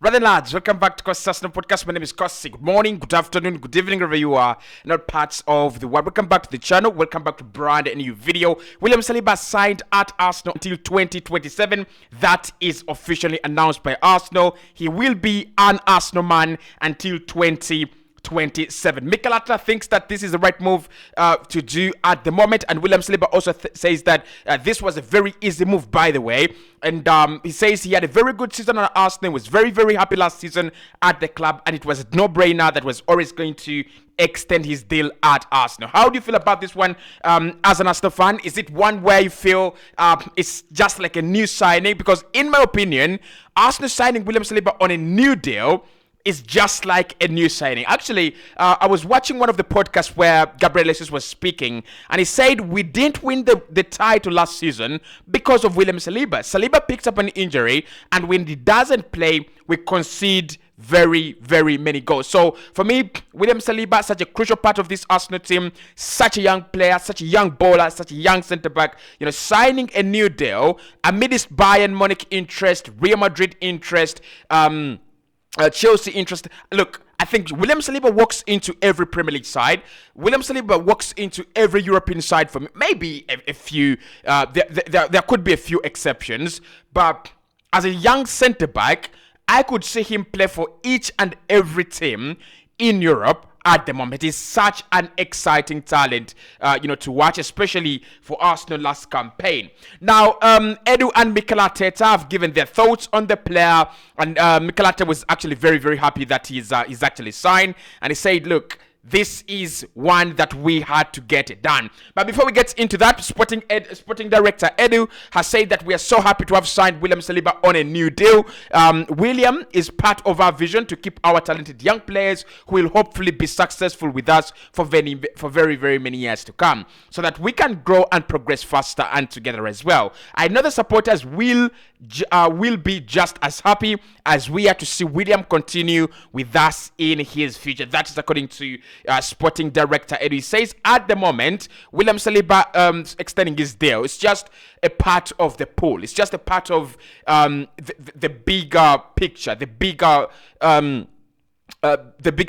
Brother and lads, welcome back to Cossy Podcast. My name is Cossy. Good morning, good afternoon, good evening, wherever you are, not parts of the world. Welcome back to the channel. Welcome back to brand new video. William Saliba signed at Arsenal until 2027. That is officially announced by Arsenal. He will be an Arsenal man until 2027. Mikel Arteta thinks that this is the right move to do at the moment, and William Saliba also says that this was a very easy move, by the way. And he says he had a very good season at Arsenal, was very, very happy last season at the club, and it was a no-brainer that was always going to extend his deal at Arsenal. How do you feel about this one as an Arsenal fan? Is it one where you feel it's just like a new signing? Because in my opinion, Arsenal signing William Saliba on a new deal is just like a new signing. Actually, I was watching one of the podcasts where Gabriel Jesus was speaking, and he said we didn't win the title last season because of William Saliba. Saliba picks up an injury, and when he doesn't play, we concede very, very many goals. So for me, William Saliba, such a crucial part of this Arsenal team, such a young player, such a young bowler, such a young centre-back, signing a new deal amidst Bayern Munich interest, Real Madrid interest, Chelsea interest. Look, I think William Saliba walks into every Premier League side. William Saliba walks into every European side for me. Maybe a few, there could be a few exceptions. But as a young centre-back, I could see him play for each and every team in Europe at the moment. He's such an exciting talent, to watch, especially for Arsenal last campaign. Now, Edu and Mikel Arteta have given their thoughts on the player, and Mikel Arteta was actually very, very happy that he's actually signed, and he said, look, this is one that we had to get it done. But before we get into that, Sporting Director Edu has said that we are so happy to have signed William Saliba on a new deal. William is part of our vision to keep our talented young players who will hopefully be successful with us for very, very many years to come, so that we can grow and progress faster and together as well. I know the supporters will be just as happy as we are to see William continue with us in his future. That is according to Sporting Director Edu. He says at the moment, William Saliba extending his deal, it's just a part of the pool. It's just a part of the bigger picture, the bigger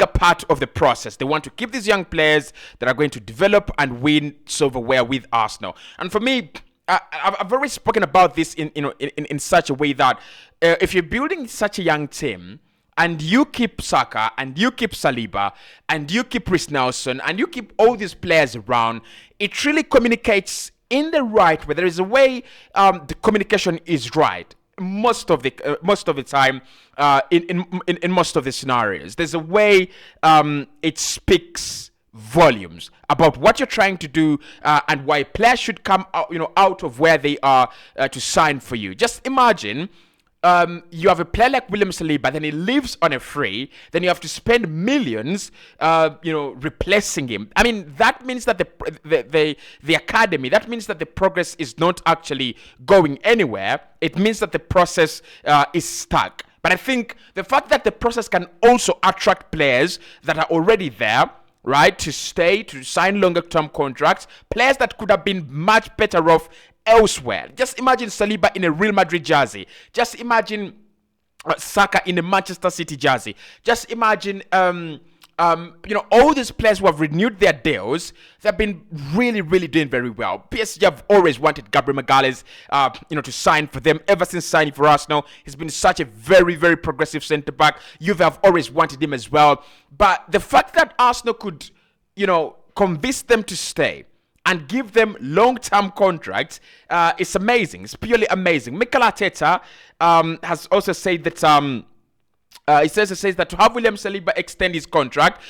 part of the process. They want to keep these young players that are going to develop and win silverware with Arsenal. And for me, I've already spoken about this in such a way that if you're building such a young team, and you keep Saka, and you keep Saliba, and you keep Reece Nelson, and you keep all these players around, it really communicates in the right way. There is a way the communication is right most of the time, in most of the scenarios. There's a way it speaks volumes about what you're trying to do, and why players should come out of where they are to sign for you. Just imagine you have a player like William Saliba, then he leaves on a free, then you have to spend millions, replacing him. I mean, that means that the academy, that means that the progress is not actually going anywhere. It means that the process is stuck. But I think the fact that the process can also attract players that are already there, right, to stay, to sign longer-term contracts, players that could have been much better off elsewhere. Just imagine Saliba in a Real Madrid jersey. Just imagine Saka in a Manchester City jersey. Just imagine, all these players who have renewed their deals, they've been really, really doing very well. PSG have always wanted Gabriel Magalhaes, to sign for them ever since signing for Arsenal. He's been such a very, very progressive centre-back. Juve have always wanted him as well. But the fact that Arsenal could, convince them to stay and give them long-term contracts, it's amazing. It's purely amazing. Mikel Arteta has also said that he says that to have William Saliba extend his contract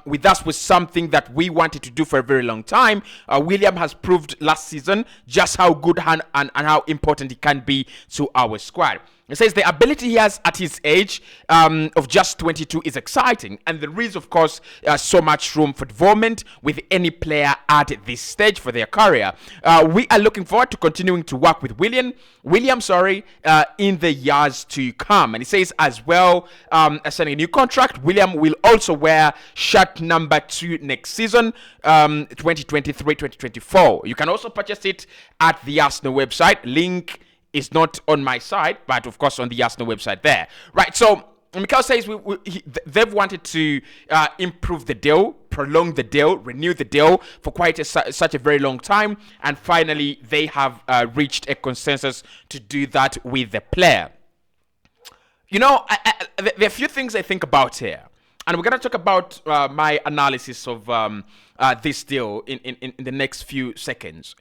with us was something that we wanted to do for a very long time. William has proved last season just how good and how important he can be to our squad. It says the ability he has at his age of just 22 is exciting, and there is, of course, so much room for development with any player at this stage for their career. We are looking forward to continuing to work with William, in the years to come. And he says as well, as signing a new contract, William will also wear shirt number 2 next season, 2023-2024. You can also purchase it at the Arsenal website. Link is not on my side, but of course on the Arsenal website there. Right, so Mikel says they've wanted to improve the deal, prolong the deal, renew the deal for quite such a very long time, and finally they have reached a consensus to do that with the player. You know, there are a few things I think about here, and we're going to talk about my analysis of this deal in the next few seconds.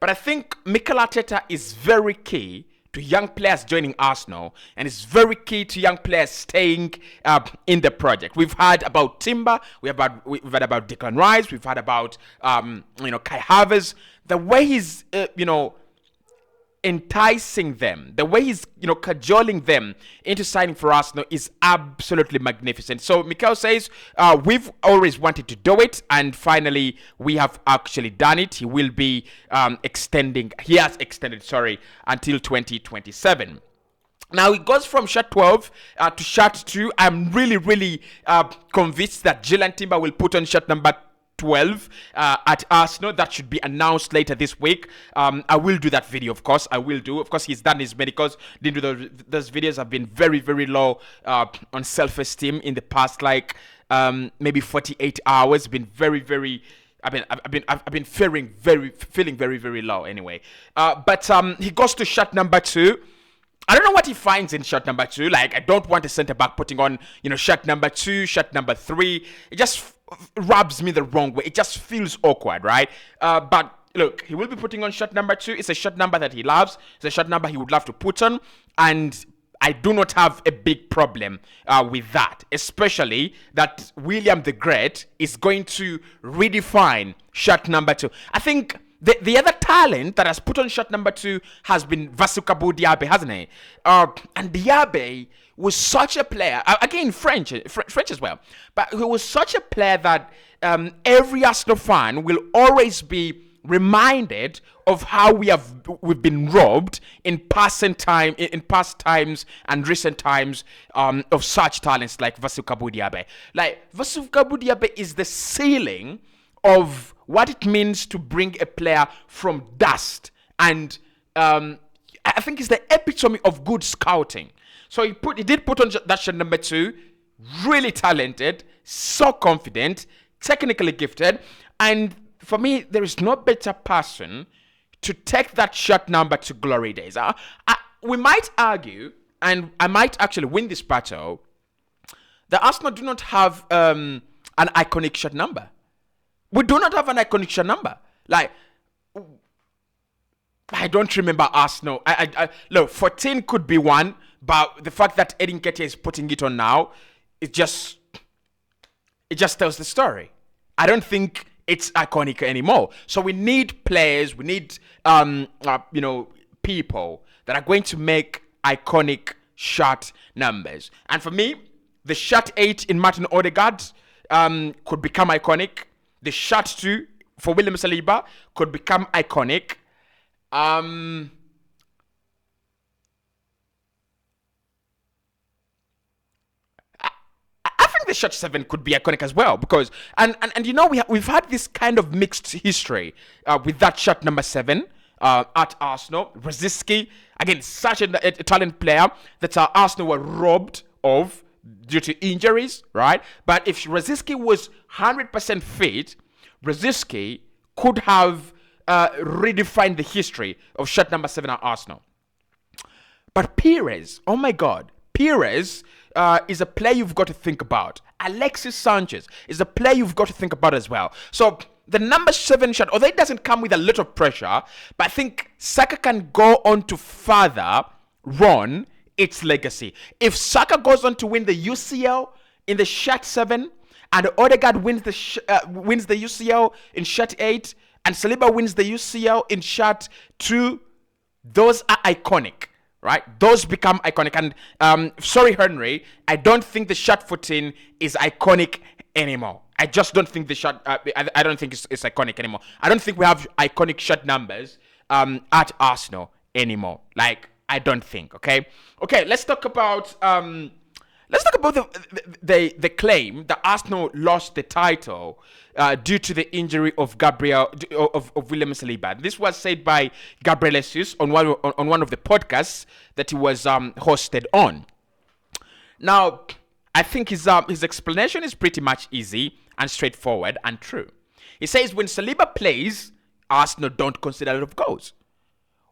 But I think Mikel Arteta is very key to young players joining Arsenal, and it's very key to young players staying in the project. We've heard about Timber, we've had about Declan Rice, we've heard about Kai Havertz. The way he's enticing them, the way he's cajoling them into signing for Arsenal is absolutely magnificent. So Mikel says we've always wanted to do it, and finally we have actually done it. He will be he has extended until 2027. Now it goes from shot 12 to shot 2. I'm really convinced that Jillian Timber will put on shot number 12 at Arsenal. That should be announced later this week. I will do that video, of course. Of course, he's done his medicals. Didn't do those videos. Have been very low on self-esteem in the past, maybe 48 hours. Been very. I've been feeling very low anyway. But he goes to shot number 2. I don't know what he finds in shot number 2. I don't want a centre back putting on, shot number 2, shot number 3. It just rubs me the wrong way. It just feels awkward, right? But look, he will be putting on shot number 2. It's a shot number that he loves. It's a shot number he would love to put on, and I do not have a big problem with that, especially that William the Great is going to redefine shot number 2. I think the other talent that has put on shot number 2 has been Vasukabou Diaby, hasn't he? And Diaby was such a player, again French as well, but he was such a player that every Arsenal fan will always be reminded of how we've been robbed in past times and recent times of such talents like Vasukabou Diaby. Vasukabou Diaby is the ceiling of what it means to bring a player from dust, and I think it's the epitome of good scouting. So he did put on that shot number 2, really talented, so confident, technically gifted, and for me, there is no better person to take that shot number to glory days. We might argue, and I might actually win this battle, that Arsenal do not have an iconic shot number. We do not have an iconic shot number. I don't remember Arsenal. Look, 14 could be one, but the fact that Edin Ketia is putting it on now, it just tells the story. I don't think it's iconic anymore. So we need players, we need people that are going to make iconic shot numbers. And for me, the shot 8 in Martin Odegaard could become iconic. The shot 2 for William Saliba could become iconic. I think the shot 7 could be iconic as well, because and we've had this kind of mixed history with that shot number 7 at Arsenal. Rosicky, again, such a talent player that Arsenal were robbed of due to injuries, right? But if Rosicky was 100% fit, Rosicky could have redefined the history of shot number 7 at Arsenal. But Pires, oh my God, Pires is a player you've got to think about. Alexis Sanchez is a player you've got to think about as well. So the number 7 shot, although it doesn't come with a lot of pressure, but I think Saka can go on to further run its legacy. If Saka goes on to win the UCL in the shot 7, and Odegaard wins the UCL in shot 8, and Saliba wins the UCL in shot 2, those are iconic, right? Those become iconic. And sorry, Henry, I don't think the shot 14 is iconic anymore. I just don't think the shot. I don't think it's iconic anymore. I don't think we have iconic shot numbers at Arsenal anymore. I don't think. Okay. Let's talk about the claim that Arsenal lost the title due to the injury of William Saliba. This was said by Gabriel Jesus on one of the podcasts that he was hosted on. Now, I think his explanation is pretty much easy and straightforward and true. He says when Saliba plays, Arsenal don't concede a lot of goals.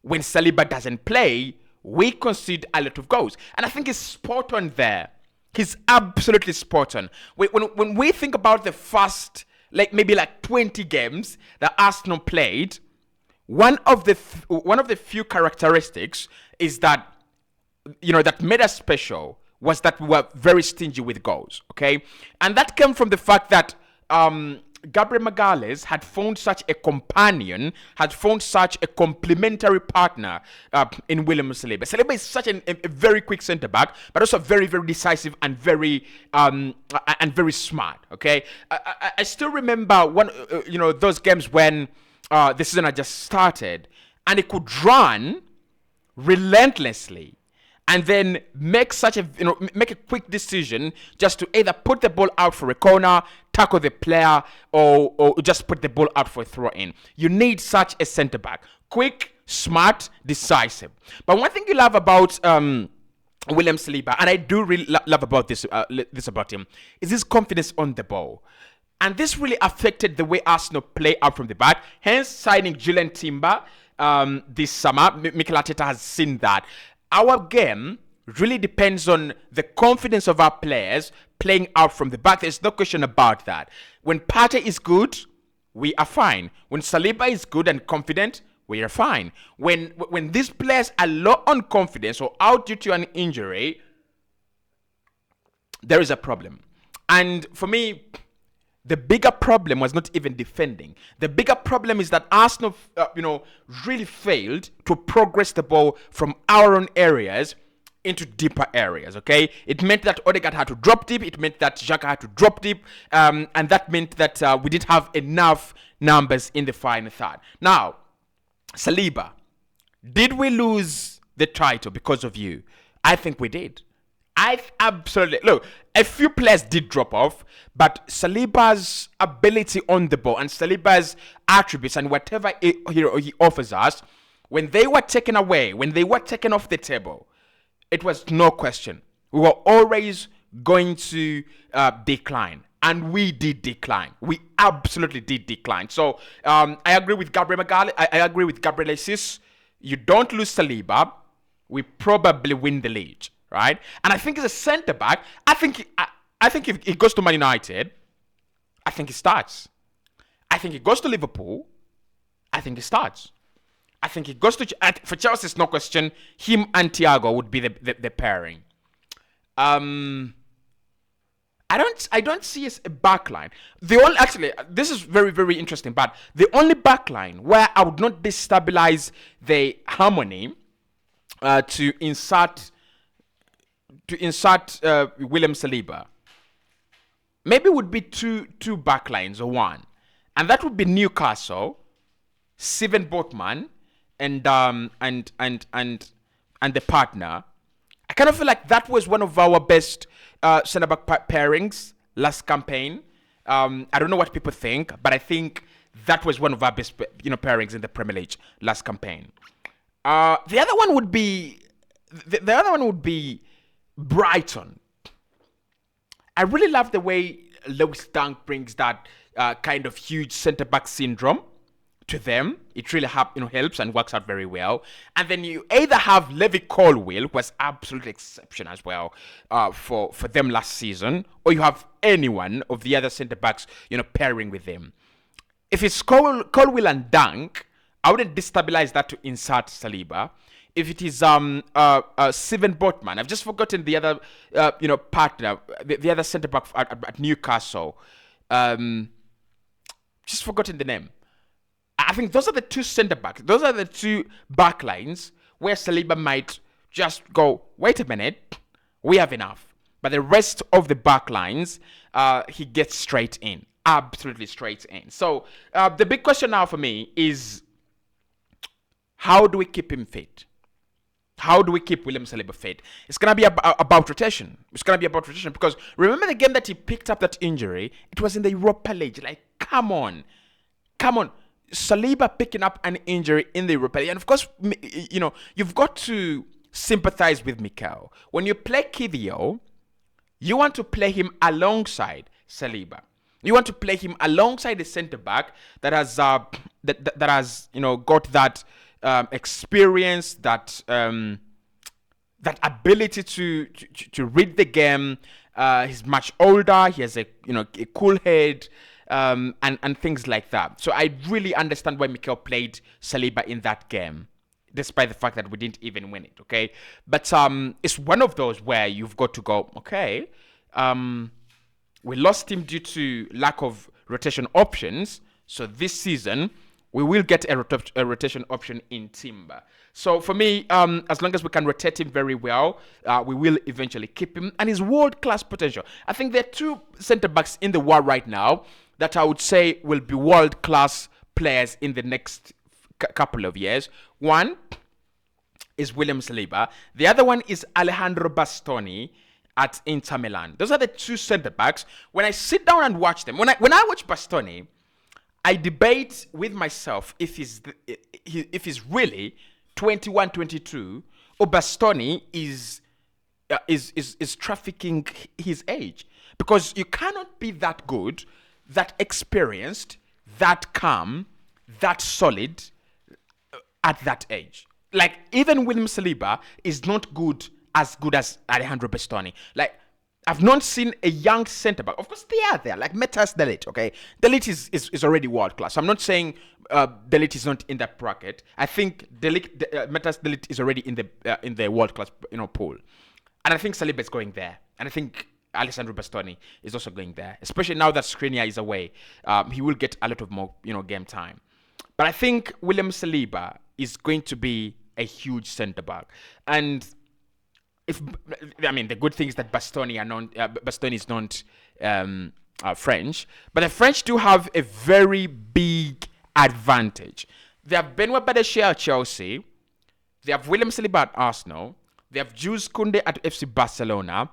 When Saliba doesn't play, we concede a lot of goals. And I think he's spot on there. He's absolutely spot on. When we think about the first, maybe 20 games that Arsenal played, one of the few characteristics is that, that made us special was that we were very stingy with goals, okay? And that came from the fact that Gabriel Magalhaes had found such a companion, had found such a complementary partner in William Saliba. Saliba is such a very quick centre back, but also very, very decisive and very smart. Okay, I still remember those games when the season had just started, and he could run relentlessly and then make a quick decision just to either put the ball out for a corner, tackle the player, or just put the ball out for a throw-in. You need such a centre-back. Quick, smart, decisive. But one thing you love about William Saliba, and I do really love about this about him, is his confidence on the ball. And this really affected the way Arsenal play out from the back, hence signing Julian Timber this summer. Mikel Arteta has seen that. Our game really depends on the confidence of our players playing out from the back. There's no question about that. When Partey is good, we are fine. When Saliba is good and confident, we are fine. When these players are low on confidence or out due to an injury, there is a problem. And for me, the bigger problem was not even defending. The bigger problem is that Arsenal, really failed to progress the ball from our own areas into deeper areas, okay? It meant that Odegaard had to drop deep. It meant that Xhaka had to drop deep. And that meant that we didn't have enough numbers in the final third. Now, Saliba, did we lose the title because of you? I think we did. Look, a few players did drop off, but Saliba's ability on the ball and Saliba's attributes and whatever he offers us, when they were taken away, when they were taken off the table, it was no question. We were always going to decline. And we did decline. We absolutely did decline. So I agree with Gabriel Magalhaes. I agree with Gabriel Jesus. You don't lose Saliba, we probably win the league. Right? And I think as a centre back, I think if he goes to Man United, I think he starts. I think he goes to Liverpool, I think he starts. I think he goes to for Chelsea, it's no question. Him and Thiago would be the pairing. I don't see a backline. This is very, very interesting. But the only backline where I would not destabilize the harmony to insert William Saliba, maybe would be two backlines or one, and that would be Newcastle, Steven Botman, and the partner. I kind of feel like that was one of our best centre back pairings last campaign. I don't know what people think, but I think that was one of our best pairings in the Premier League last campaign. The other one would be Brighton. I really love the way Lewis Dunk brings that kind of huge centre-back syndrome to them. It really helps and works out very well. And then you either have Levi Colwill, who was absolutely exceptional as well for them last season, or you have anyone of the other centre-backs pairing with them. If it's Colwill and Dunk, I wouldn't destabilize that to insert Saliba. If it is Steven Botman, I've just forgotten the other partner, the other centre back at Newcastle. Just forgotten the name. I think those are the two centre backs. Those are the two back lines where Saliba might just go, wait a minute, we have enough. But the rest of the back lines, he gets straight in, absolutely straight in. So the big question now for me is, how do we keep him fit? How do we keep William Saliba fit? It's going to be about rotation. It's going to be about rotation because remember the game that he picked up that injury? It was in the Europa League. Like, come on. Saliba picking up an injury in the Europa League. And of course, you've got to sympathize with Mikel. When you play Kivio, You want to play him alongside Saliba. You want to play him alongside the centre back that has that has got that experience, that ability to read the game. He's much older. He has a cool head, and things like that. So I really understand why Mikel played Saliba in that game, despite the fact that we didn't even win it. Okay, but it's one of those where you've got to go. Okay, we lost him due to lack of rotation options. So this season we will get a rotation option in Timber. So for me, as long as we can rotate him very well, we will eventually keep him. And his world-class potential. I think there are two centre-backs in the world right now that I would say will be world-class players in the next couple of years. One is William Saliba. The other one is Alejandro Bastoni at Inter Milan. Those are the two centre-backs. When I sit down and watch them, when I watch Bastoni, I debate with myself if he's really 21, 22, or Bastoni is trafficking his age, because you cannot be that good, that experienced, that calm, that solid at that age. Like, even William Saliba is not as good as Alejandro Bastoni. Like, I've not seen a young centre back. Of course, they are there, like Metas De Ligt. Okay, De Ligt is already world class. I'm not saying De Ligt is not in that bracket. I think Metas De Ligt is already in the world class pool, and I think Saliba is going there, and I think Alessandro Bastoni is also going there. Especially now that Skriniar is away, he will get a lot of more game time. But I think William Saliba is going to be a huge centre back, and the good thing is that Bastoni is not French, but the French do have a very big advantage. They have Benoit Badiashile at Chelsea, they have William Saliba at Arsenal, they have Jules Koundé at FC Barcelona,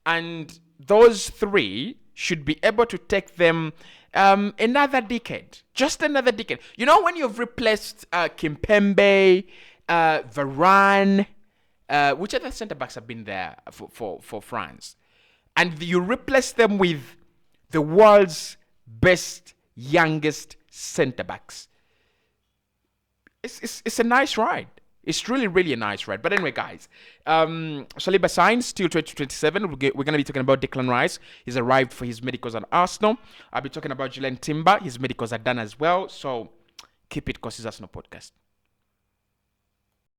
and those three should be able to take them another decade, just another decade. When you've replaced Kimpembe, Varane, which other centre backs have been there for France, and you replace them with the world's best, youngest centre backs. It's a nice ride. It's really, really a nice ride. But anyway, guys, Saliba signs till 2027. We're going to be talking about Declan Rice. He's arrived for his medicals at Arsenal. I'll be talking about Julian Timber. His medicals are done as well. So keep it, Cossy's Arsenal podcast.